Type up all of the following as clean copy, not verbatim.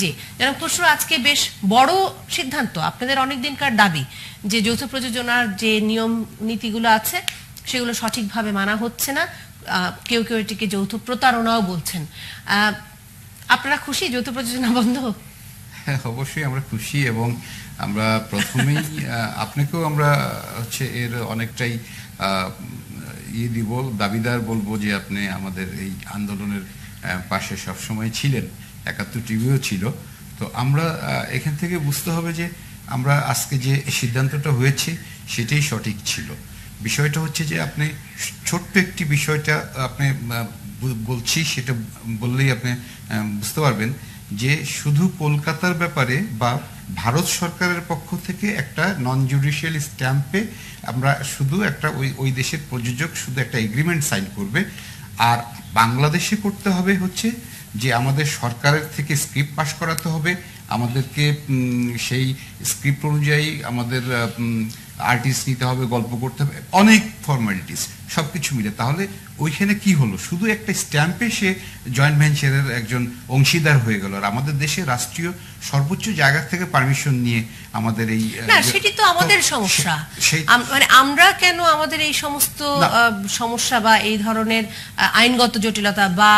জি জনাব খসরু, আজকে বেশ বড় সিদ্ধান্ত, আপনাদের অনেক দিনকার দাবি যে যৌথ প্রযোজনার যে নিয়ম নীতিগুলো আছে সেগুলো সঠিকভাবে মানা হচ্ছে না, কেউ কেউ এটিকে যৌথ প্রতারণাও বলছেন। আপনারা খুশি যৌথ প্রযোজনা বন্ধ? হ্যাঁ, অবশ্যই আমরা খুশি, এবং আমরা প্রথমেই আপনাকেও আমরা এর অনেকটাই দাবিদার বলবো যে আপনি আমাদের এই আন্দোলনের পাশে সবসময় ছিলেন, ৭১ টিভিও ছিল। তো আমরা এখান থেকে বুঝতে হবে যে আমরা আজকে যে সিদ্ধান্তটা হয়েছে সেটাই সঠিক ছিল। বিষয়টা হচ্ছে যে আপনি ছোট্ট একটি বিষয়টা আপনি বলছি, সেটা বললেই আপনি বুঝতে পারবেন যে শুধু কলকাতার ব্যাপারে বা ভারত সরকারের পক্ষ থেকে একটা নন জুডিশিয়াল স্ট্যাম্পে আমরা শুধু একটা ওই দেশের প্রযোজক শুধু একটা এগ্রিমেন্ট সাইন করবে, আর বাংলাদেশে করতে হবে হচ্ছে যে আমাদের সরকারের থেকে স্ক্রিপ্ট পাস করাতে হবে, আমাদেরকে সেই স্ক্রিপ্ট অনুযায়ী আমাদের আর্টিস্ট নিতে হবে, গল্প করতে হবে, অনেক ফর্মালিটিস সবকিছু মিলে। তাহলে ওইখানে কি হলো, শুধু একটা স্ট্যাম্পে সে জয়েন্ট ভেঞ্চারের একজন অংশীদার হয়ে গেল। আর আমাদের দেশে রাষ্ট্রীয় সর্বোচ্চ জায়গা থেকে পারমিশন নিয়ে আমাদের এই সেটি তো আমাদের সমস্যা, মানে আমরা কেন আমাদের এই সমস্ত সমস্যা বা এই ধরনের আইনগত জটিলতা বা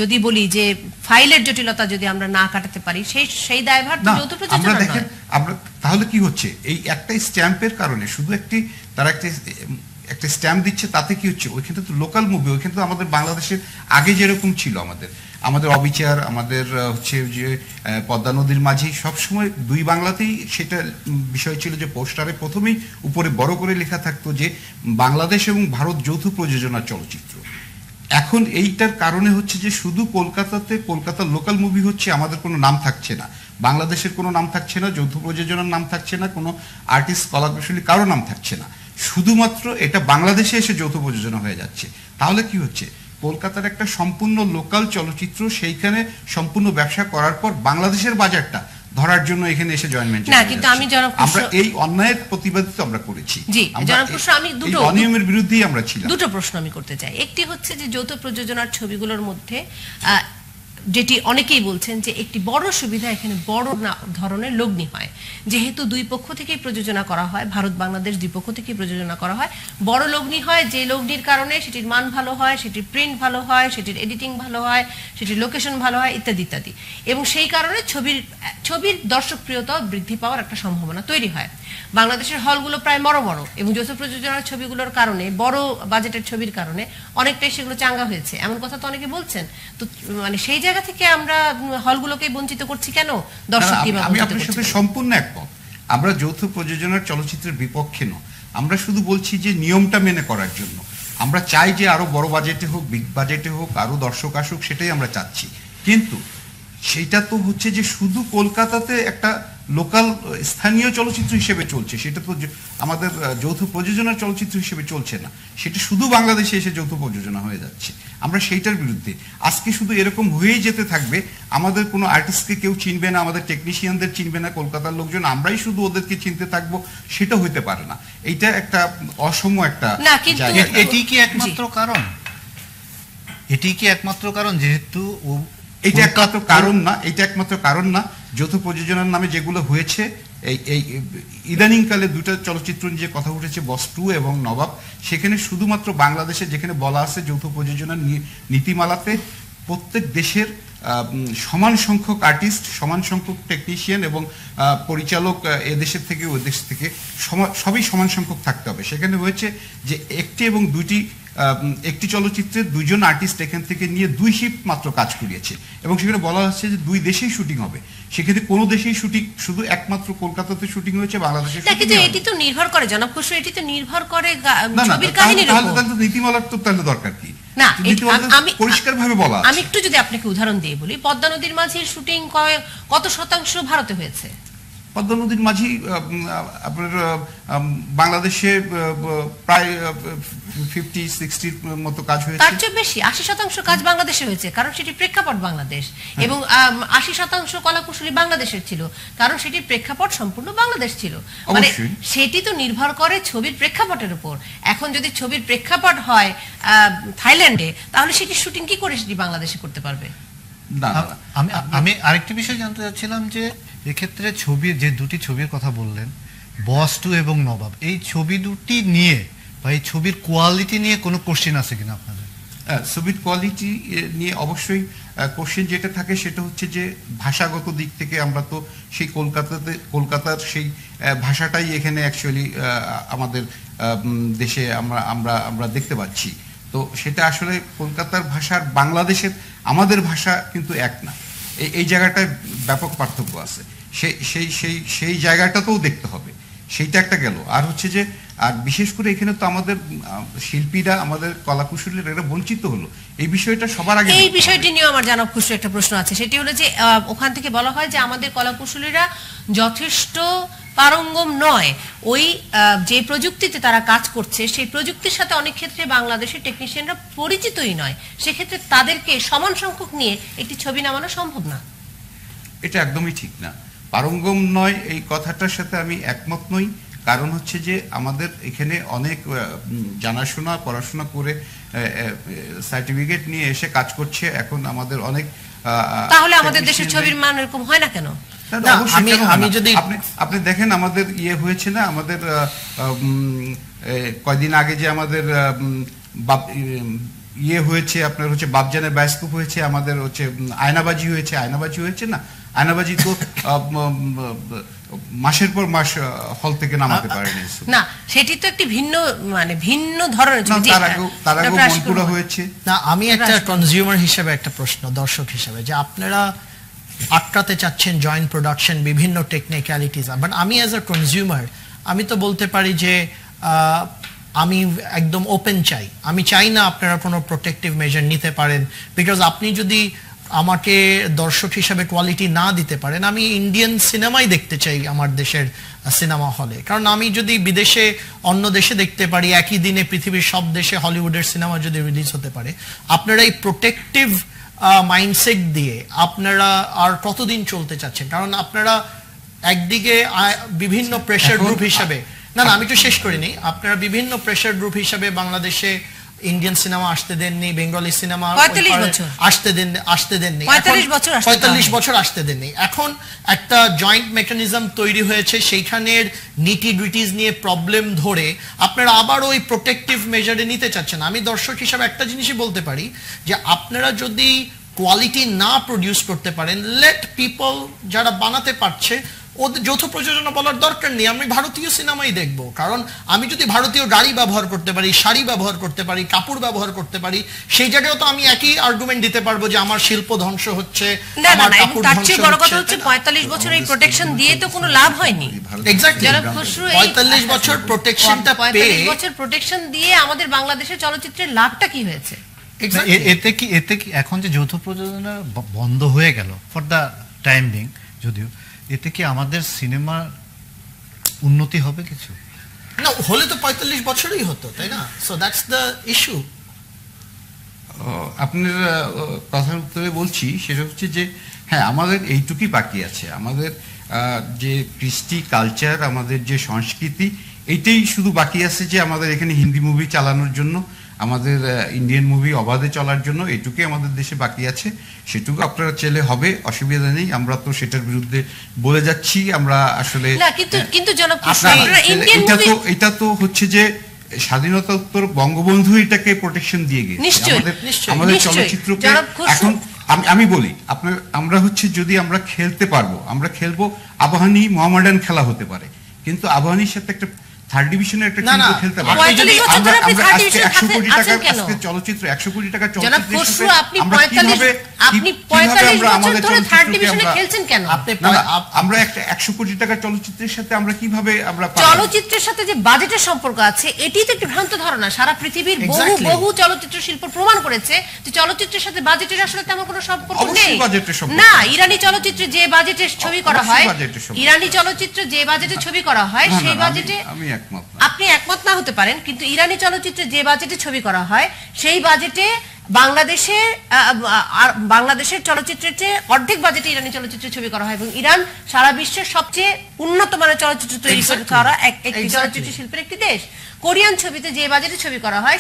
যদি বলি যে ফাইলের জটিলতা যদি আমরা না কাটাতে পারি সেই দায়ভার যৌথ প্রযোজনা নয়। আমরা তাহলে কি হচ্ছে, এই একটা স্ট্যাম্পের কারণে শুধু তারা একটা স্ট্যাম্প দিচ্ছে, তাতে কি হচ্ছে, ওইখানে তো লোকাল মুভি, ওইখানে তো আমাদের বাংলাদেশের আগে যেরকম ছিল আমাদের অবিচার, আমাদের যে পদ্মা নদীর মাঝি, সবসময় দুই বাংলাতেই সেটা বিষয় ছিল যে পোস্টারে প্রথমেই উপরে বড় করে লেখা থাকতো যে বাংলাদেশ এবং ভারত যৌথ প্রযোজনা চলচ্চিত্র। এখন এইটার কারণে হচ্ছে যে শুধু কলকাতার লোকাল মুভি হচ্ছে, আমাদের কোনো নাম থাকছে না, বাংলাদেশের কোনো নাম থাকছে না, যৌথ প্রযোজনার নাম থাকছে না, কোনো আর্টিস্ট কলাকুশলী কারো নাম থাকছে না, শুধুমাত্র এটা বাংলাদেশে এসে যৌথ প্রযোজনা হয়ে যাচ্ছে। তাহলে কি হচ্ছে, কলকাতার একটা সম্পূর্ণ লোকাল চলচ্চিত্র সেইখানে সম্পূর্ণ ব্যবসা করার পর বাংলাদেশের বাজারটা ধরার জন্য এখানে এসে জয়েন্ট ভেঞ্চার না, কিন্তু আমরা এই অন্যায়ের প্রতিবাদিত আমরা করেছি। জি জনাব খসরু, আমি অনিয়মের বিরুদ্ধেই আমরা ছিলাম। দুটো প্রশ্ন আমি করতে চাই। একটি হচ্ছে যে যৌথ প্রযোজনার ছবিগুলোর মধ্যে যেটি অনেকেই বলছেন যে একটি বড় সুবিধা এখানে বড় ধরনের লগ্নি হয়, যেহেতু দুই পক্ষ থেকেই প্রযোজনা করা হয়, ভারত বাংলাদেশ দুই পক্ষ থেকেই প্রযোজনা করা হয়, বড় লগ্নি হয়, যে লগ্নির কারণে সেটির মান ভালো হয়, সেটির প্রিন্ট ভালো হয়, সেটির এডিটিং ভালো হয়, সেটির লোকেশন ভালো হয়, ইত্যাদি ইত্যাদি, এবং সেই কারণে ছবির দর্শকপ্রিয়তা বৃদ্ধি পাওয়ার একটা সম্ভাবনা তৈরি হয়। বাংলাদেশের হলগুলো প্রায় বড় বড়, এবং যৌথ প্রযোজনার ছবিগুলোর কারণে, বড় বাজেটের ছবির কারণে অনেকটাই সেগুলো চাঙ্গা হয়েছে, এমন কথা তো অনেকে বলছেন। তো মানে সেই জায়গা থেকে আমরা হলগুলোকে বঞ্চিত করছি কেন? দর্শক আমি আপনার সাথে সম্পূর্ণ একমত, আমরা যৌথ প্রযোজনার চলচ্চিত্রের বিপক্ষে নয়, আমরা শুধু বলছি যে নিয়মটা মেনে করার জন্য আমরা চাই যে আরো বড় বাজেটে হোক, বিগ বাজেটে হোক, আরো দর্শক আসুক, সেটাই আমরা চাচ্ছি। কিন্তু সেটা তো হচ্ছে যে শুধু কলকাতাতে একটা লোকাল স্থানীয় চলচ্চিত্র হিসেবে চলছে, সেটা তো আমাদের যৌথ প্রযোজনার চলচ্চিত্র হিসেবে চলছে না, সেটা শুধু বাংলাদেশে এসে যৌথ প্রযোজনা হয়ে যাচ্ছে। আমরা সেইটার বিরুদ্ধে। আজকে শুধু এরকম হয়েই যেতে থাকবে, আমাদের কোনো আর্টিস্টকে কেউ চিনবে না, আমাদের টেকনিশিয়ানদের চিনবে না কলকাতার লোকজন, আমরাই শুধু ওদেরকে চিনতে থাকবো, সেটা হইতে পারে না। এইটা একটা অসম একটা জায়গা। এটি কি একমাত্র কারণ? এটি কি একমাত্র কারণ? যেহেতু এটা একমাত্র কারণ না, এটা একমাত্র কারণ না। যৌথ প্রযোজনার নামে যেগুলো হয়েছে, এই ইদানিংকালে দুটো চলচ্চিত্র নিয়ে কথা উঠেছে, বস 2 এবং নবাব, সেখানে শুধুমাত্র বাংলাদেশে যেখানে বলা আছে যৌথ প্রযোজনার নীতিমালাতে প্রত্যেক দেশের সমান সংখ্যক আর্টিস্ট, সমান সংখ্যক টেকনিশিয়ান এবং পরিচালক এদেশের থেকে ওই দেশ থেকে সবই সমান সংখ্যক থাকতে হবে। সেখানে হয়েছে যে একটি এবং দুইটি একটি চলচ্চিত্রের দুইজন আর্টিস্ট এখান থেকে নিয়ে 2 শিফট মাত্র কাজ করিয়েছে, এবং সেখানে বলা হচ্ছে যে 2 দেশেই শুটিং হবে। সেক্ষেত্রে কোনো দেশেই শুটিং, শুধু একমাত্র কলকাতাতে শুটিং হয়েছে, বাংলাদেশে কিন্তু এটি তো নির্ভর করে জনাব খসরু, এটি তো নির্ভর করে ছবির কাহিনীর উপর। তাহলে নীতিমালার তো তাহলে দরকার কি? না, আমি পরিষ্কারভাবে বলা, আমি একটু যদি আপনাকে উদাহরণ দিয়ে বলি, পদ্মা নদীর মাঝির শুটিং কত শতাংশ ভারতে হয়েছে? পদ্মা নদীর মাঝি আপনার বাংলাদেশে প্রায় 50-60 মতো কাজ হয়েছে, তার চেয়ে বেশি 80% কাজ বাংলাদেশে হয়েছে, কারণ সেটি প্রেক্ষাপট বাংলাদেশ, এবং 80% কলাকুশলী বাংলাদেশের ছিল, কারণ সেটির প্রেক্ষাপট সম্পূর্ণ বাংলাদেশ ছিল। মানে সেটি তো নির্ভর করে ছবির প্রেক্ষাপটের উপর। এখন যদি ছবির প্রেক্ষাপট হয় থাইল্যান্ডে, তাহলে সেটি শুটিং কি করে সেটি বাংলাদেশে করতে পারবে? না না, আমি আমি আরেকটি বিষয় জানতে চাচ্ছিলাম যে এক্ষেত্রে ছবির যে দুটি ছবির কথা বললেন, বস 2 এবং নবাব, এই ছবি দুটি নিয়ে বা এই ছবির কোয়ালিটি নিয়ে কোনো কোশ্চেন আছে কিনা আপনাদের? ছবির কোয়ালিটি নিয়ে অবশ্যই কোশ্চেন যেটা থাকে সেটা হচ্ছে যে ভাষাগত দিক থেকে আমরা তো সেই কলকাতার সেই ভাষাটাই এখানে অ্যাকচুয়ালি আমাদের দেশে আমরা দেখতে পাচ্ছি। তো সেটা আসলে কলকাতার ভাষার বাংলাদেশের আমাদের ভাষা কিন্তু এক না, এই জায়গাটায় ব্যাপক পার্থক্য আছে। সেই জায়গাটাতেও দেখতে হবে, সেইটা একটা গেল। আর হচ্ছে যে আর বিশেষ করে এখানে তো আমাদের শিল্পীরা, আমাদের কলাকুশলীরা এরা বঞ্চিত হলো, এই বিষয়টা সবার আগে। এই বিষয়টি নিয়ে আমার জানা খুশি একটা প্রশ্ন আছে, সেটি হলো যে ওখান থেকে বলা হয় যে আমাদের কলাকুশলীরা যথেষ্ট পারঙ্গম নয়, ওই যে প্রযুক্তিতে তারা কাজ করছে সেই প্রযুক্তির সাথে অনেক ক্ষেত্রে বাংলাদেশের টেকনিশিয়ানরা পরিচিতই নয়, সেক্ষেত্রে তাদেরকে সমান সংখ্যক নিয়ে একটি ছবি নামানো সম্ভব না। এটা একদমই ঠিক না, পারঙ্গম নয় এই কথাটার সাথে আমি একমত নই। কারণ হচ্ছে যে আমাদের এখানে অনেক জানাশোনা পড়াশোনা করে সার্টিফিকেট নিয়ে এসে কাজ করছে এখন আমাদের অনেক। তাহলে আমাদের দেশের ছবির মান এরকম হয় না কেন? আমি যদি আপনি দেখেন আমাদের ইয়ে হয়েছে না, আমাদের কয়দিন আগে যে আমাদের ইয়ে হয়েছে আপনার হচ্ছে বাপজানের বায়োস্কোপ হয়েছে, আমাদের হচ্ছে আয়নাবাজি হয়েছে না, আয়নাবাজি তো মাসের পর মাস হল থেকে নামাতে পারেনি না, সেটি তো একটি ভিন্ন ধরনের ছবি। তার আগে মনপুরা হয়েছে না। আমি একটা কনজিউমার হিসেবে একটা প্রশ্ন, দর্শক হিসেবে, যে আপনারা আটকাতে চাচ্ছেন জয়েন্ট প্রোডাকশন, বিভিন্ন টেকনিক্যালিটিস, বাট আমি অ্যাজ আ কনজিউমার আমি তো বলতে পারি যে আমি একদম ওপেন চাই, আমি চাই না আপনারা কোনো প্রোটেক্টিভ মেজার নিতে পারেন, বিকজ আপনি যদি আমাকে দর্শক হিসাবে কোয়ালিটি না দিতে পারেন, আমি ইন্ডিয়ান সিনেমাই দেখতে চাই আমার দেশের সিনেমা হলে। কারণ আমি যদি বিদেশে অন্য দেশে দেখতে পারি, একই দিনে পৃথিবীর সব দেশে হলিউডের সিনেমা যদি রিলিজ হতে পারে, আপনারা এই প্রোটেক্টিভ মাইন্ডসেট দিয়ে আপনারা আর কতদিন চলতে চাচ্ছেন? কারণ আপনারা একদিকে বিভিন্ন প্রেশার গ্রুপ হিসাবে, না আমি একটু শেষ করিনি, আপনারা বিভিন্ন প্রেশার গ্রুপ হিসাবে বাংলাদেশে ইন্ডিয়ান সিনেমা আসতে দেননি, বেঙ্গলি সিনেমা আসতে দেননি, 45 বছর আসতে দেননি। এখন একটা জয়েন্ট মেকানিজম তৈরি হয়েছে, সেইখানের নিটি গ্রিটিজ নিয়ে প্রবলেম ধরে আপনারা আবার ওই প্রোটেক্টিভ মেজারে নিতে চাচ্ছেন। আমি দর্শক হিসাবে একটা জিনিসই বলতে পারি যে আপনারা যদি কোয়ালিটি না প্রডিউস করতে পারেন, লেট পিপল যারা বানাতে পারছে ওদের যৌথ প্রযোজনা বলার দরকার নেই, আমি ভারতীয় সিনেমাই দেখবো। কারণ আমি যদি ভারতীয় গাড়ি ব্যবহার করতে পারি, শাড়ি ব্যবহার করতে পারি, কাপড় ব্যবহার করতে পারি, সেই জায়গায় তো আমি একই আর্গুমেন্ট দিতে পারবো যে আমার শিল্প ধ্বংস হচ্ছে, আমার কাপড় ধ্বংস হচ্ছে। বড় কথা হচ্ছে 45 বছর এই প্রোটেকশন দিয়ে তো কোনো লাভ হয়নি। এক্স্যাক্টলি, 45 বছর প্রোটেকশনটা পেয়ে, 45 বছর প্রোটেকশন দিয়ে আমাদের বাংলাদেশের চলচ্চিত্রের লাভটা কি হয়েছে? এতে কি এখন যে যৌথ প্রযোজনা বন্ধ হয়ে গেল ফর দ্য টাইম বিং, যদিও এতে কি আমাদের সিনেমার উন্নতি হবে কিছু? না, হলে তো 45 বছরই হতো, তাই না? So that's the issue. আপনার কথার উত্তরে বলছি, সেটা হচ্ছে যে হ্যাঁ, আমাদের এইটুকুই বাকি আছে, আমাদের যে কৃষ্টি কালচার, আমাদের যে সংস্কৃতি, এইটাই শুধু বাকি আছে, যে আমাদের এখানে হিন্দি মুভি চালানোর জন্য, আমাদের ইন্ডিয়ান মুভি অবাধে চলার জন্য এইটুকুই আমাদের দেশে বাকি আছে। সেটুকু আপনারা চাইলে হবে, অসুবিধা নেই, আমরা তো সেটার বিরুদ্ধে বলে যাচ্ছি। আমরা আসলে এটা তো হচ্ছে যে স্বাধীনতোত্তর বঙ্গবন্ধু এটাকে প্রোটেকশন দিয়ে গিয়েছে আমাদের চলচ্চিত্রকে। এখন আমি বলি আপনার, আমরা হচ্ছে যদি আমরা খেলতে পারবো, আমরা খেলবো, আবাহনী মোহামেডান খেলা হতে পারে, কিন্তু আবাহনীর সাথে একটা থার্ড ডিভিশনের একটা টিম খেলতে পারে। আমরা আজকে 100 কোটি টাকা আজকে চলচ্চিত্র 100 কোটি টাকা চলচ্চিত্র আমরা কিভাবে আমরা আমাদের চলচ্চিত্রকে খেলছেন কেন? আমরা একটা 100 কোটি টাকা চলচ্চিত্রের সাথে আমরা কিভাবে আমরা চলচ্চিত্রের সাথে যে বাজেটের সম্পর্ক আছে, এটি তো একটি ভ্রান্ত ধারণা। সারা পৃথিবীর বহু চলচ্চিত্র শিল্প প্রমাণ করেছে যে চলচ্চিত্রের সাথে বাজেটের আসলে তেমন কোনো সম্পর্ক নেই। না, ইরানি চলচ্চিত্রে যে বাজেটের ছবি করা হয়, ইরানি চলচ্চিত্রে যে বাজেটের ছবি করা হয়, সেই বাজেটে আপনি একমত না হতে পারেন, কিন্তু ইরানি চলচ্চিত্রে যে বাজেটে ছবি করা হয় সেই বাজেটে বাংলাদেশে আর বাংলাদেশের চলচ্চিত্রের চেয়ে অর্ধেক বাজেটে ইরানি চলচ্চিত্রের ছবি করা হয় এবং ইরান সারা বিশ্বের সবচেয়ে উন্নত মানের চলচ্চিত্র তৈরি করা একটি চলচ্চিত্র শিল্পের একটি দেশ। কোরিয়ান ছবিতে যে বাজেটে ছবি করা হয়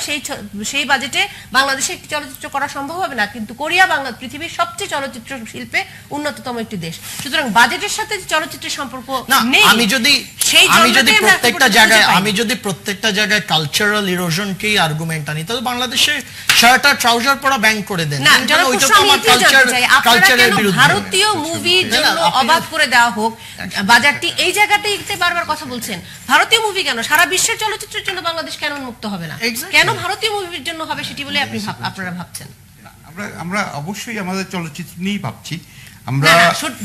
সেই বাজেটে বাংলাদেশে একটি চলচ্চিত্র করা সম্ভব হবে না, কিন্তু কোরিয়া পৃথিবীর সবচেয়ে চলচ্চিত্র শিল্পে উন্নততম একটি দেশ। সুতরাং বাজেটের সাথে চলচ্চিত্রের সম্পর্ক নেই। আমি যদি প্রত্যেকটা জায়গায় কালচারাল ইরোশনকেই আর্গুমেন্ট আনি, তাহলে বাংলাদেশে শার্ট আর ট্রাউজার পরা ব্যাংক করে দেন। ভারতীয় মুভির জন্য অবাধ করে দেওয়া হোক বাজারটি, এই জায়গাটাই বারবার কথা বলছেন। ভারতীয় মুভি কেন, সারা বিশ্বের চলচ্চিত্রের জন্য বাংলাদেশ কেন উন্মুক্ত হবে না? কেন ভারতীয় মুভির জন্য হবে সেটি বলে আপনারা ভাবছেন? আমরা অবশ্যই আমাদের চলচ্চিত্র নিয়েই ভাবছি। আমরা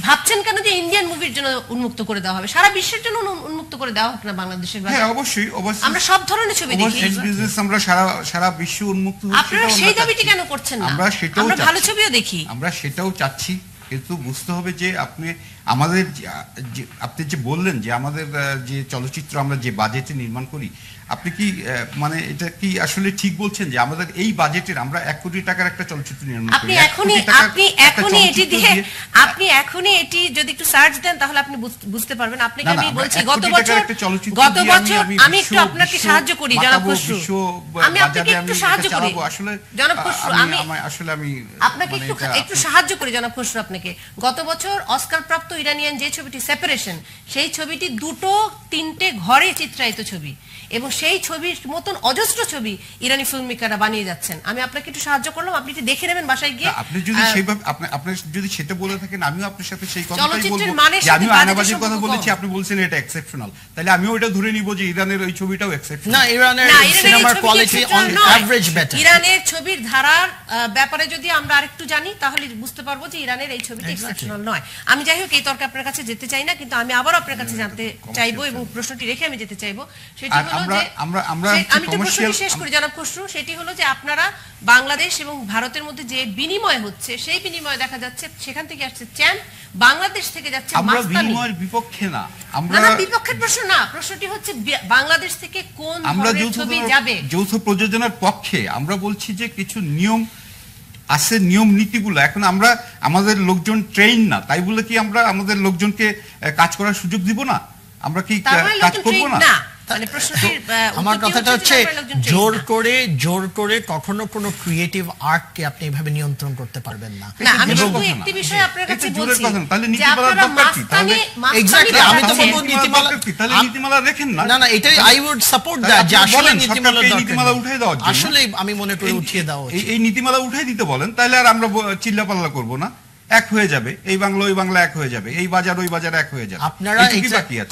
ভাবছেন কেন যে ইন্ডিয়ান মুভির জন্য উন্মুক্ত করে দেওয়া হবে? সারা বিশ্বের জন্য উন্মুক্ত করে দেওয়া হোক না বাংলাদেশের বাজার। হ্যাঁ, অবশ্যই আমরা সব ধরনের ছবি দেখি। আমরা সারা বিশ্ব উন্মুক্ত হচ্ছে। আপনারা সেই দাবিটি কেন করছেন না? আমরা ভালো ছবিও দেখি। আমরা সেটাও চাচ্ছি, কিন্তু বুঝতে হবে যে আপনি আমাদের আপনি যে বললেন যে আমাদের যে চলচ্চিত্র আমরা যে বাজেটে নির্মাণ করি, আপনি কি মানে এটা কি আসলে ঠিক বলছেন যে আমাদের এই বাজেটের আমরা 1 কোটি টাকার একটা চলচ্চিত্র নির্মাণ করি? আপনি এখনই এটি যদি একটু সার্চ দেন তাহলে আপনি বুঝতে পারবেন। আপনাকে আমি বলছি গত বছর আমি একটু আপনাকে সাহায্য করি জনাব খসরু, আমি আপনাকে একটু সাহায্য করি জনাব খসরু, আমি আপনাকে একটু সাহায্য করি জনাব খসরু। আপনাকে গত বছর অস্কার প্রাপ্ত ইরানিয়ান যে ছবিটি সেপারেশন, সেই ছবিটি 2-3টে ঘরে চিত্রায়িত ছবি, এবং সেই ছবির মতন অজস্র ছবি ইরানি ফিল্ম মেকাররা বানিয়ে যাচ্ছেন। আমি আপনাকে একটু সাহায্য করলাম, আপনি একটু দেখে নেবেন বাসায় গিয়ে। আপনি যদি সেইভাবে আপনি যদি সেটা বলে থাকেন, আমিও আপনার সাথে সেই কথাই বলবো। আমি আয়নাবাজির কথা বলেছি, আপনি বলছেন এটা এক্সেপশনাল, তাহলে আমিও এটা ধরে নিব যে ইরানের ওই ছবিটাও এক্সেপশনাল। না, ইরানের সিনেমার কোয়ালিটি অন এভারেজ বেটার। ইরানের ছবির ধারার ব্যাপারে যদি আমরা আরেকটু জানি তাহলে বুঝতে পারবো যে ইরানের এই ছবিটা এক্সেপশনাল নয়। আমি যাই হোক এই তর্কে আপনার কাছে যেতে চাই না, কিন্তু আমি আবার আপনার কাছে জানতে চাইবো এবং প্রশ্নটি রেখে আমি যেতে চাইবো। সেটি হলো যে আমি তো প্রশ্নটি শেষ করি জনাব খসরু, সেটি হলো যে আপনারা বাংলাদেশ এবং ভারতের মধ্যে যে বিনিময় হচ্ছে, সেই বিনিময় দেখা যাচ্ছে সেখান থেকে আসছে চ্যাম্প, বাংলাদেশ থেকে যাচ্ছে মাস্তানি। আমরা বিনিময়ের বিপক্ষে না, আমরা বিপক্ষের প্রশ্ন না, প্রশ্নটি হচ্ছে বাংলাদেশ থেকে কোন ধরনের ছবি যাবে। যৌথ প্রযোজনার পক্ষে আমরা বলছি যে কিছু নিয়ম আছে, নিয়ম নীতিগুলো এখন আমরা আমাদের লোকজন ট্রেন না, তাই বলে কি আমরা আমাদের লোকজনকে কাজ করার সুযোগ দিব না? আমরা কি কাজ করব না? আমার কথাটা হচ্ছে জোর করে কখনো কোনো ক্রিয়েটিভ আর্টকে আপনি এভাবে নিয়ন্ত্রণ করতে পারবেন না। আমি শুধু একটি বিষয় আপনার কাছে বলছি, তাহলে নীতিমালার দরকার কি? তাহলে এক্স্যাক্টলি আমি তো বলবো নীতিমালা রাখেন না। না, এটাই আই উড সাপোর্ট দ্যাট, যে আসলে নীতিমালা উঠিয়ে দেওয়া, আসলে আমি মনে করি উঠিয়ে দেওয়া এই নীতিমালা উঠিয়ে দিতে বলেন, তাহলে আর আমরা চিল্লাপাল্লা করব না, এক হয়ে যাবে, এই বাংলা ওই বাংলা এক হয়ে যাবে, এই বাজার ওই বাজার এক হয়ে যাবে।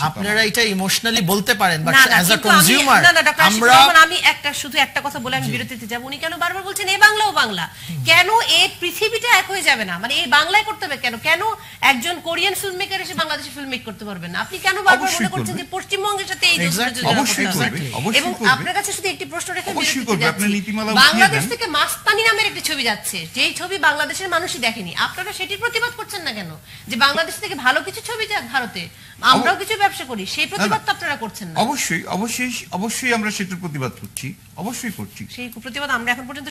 আপনারা এটা ইমোশনালি বলতে পারেন, বাট অ্যাজ আ কনজিউমার আমরা আমি শুধু একটা কথা বলে আমি বিরতিতে যাব। উনি কেন বারবার বলছেন এই বাংলা ও বাংলা? কেন এই পৃথিবীটা এক হয়ে যাবে না? মানে এই বাংলায় করতে হবে কেন? কেন একজন কোরিয়ান ফিল্ম মেকার এসে বাংলাদেশে ফিল্ম মেক করতে পারবেন না? আপনি কেন বারবার মনে করছেন যে পশ্চিমবঙ্গের সাথে এই এবং আপনার কাছে শুধু একটি প্রশ্ন রেখে বাংলাদেশ থেকে মাস্তানি নামের একটি ছবি যাচ্ছে, যেই ছবি বাংলাদেশের মানুষই দেখেনি, আপনারা সেটির প্রতিবাদ করছেন না কেন? যে বাংলাদেশ থেকে ভালো কিছু ছবি যাক ভারতে, আমরাও কিছু ব্যবসা করি, সেই প্রতিবাদ তো আপনারা করছেন না। অবশ্যই আমরা সেটার প্রতিবাদ করছি, অবশ্যই করছি। সেই প্রতিবাদ আমরা এখন পর্যন্ত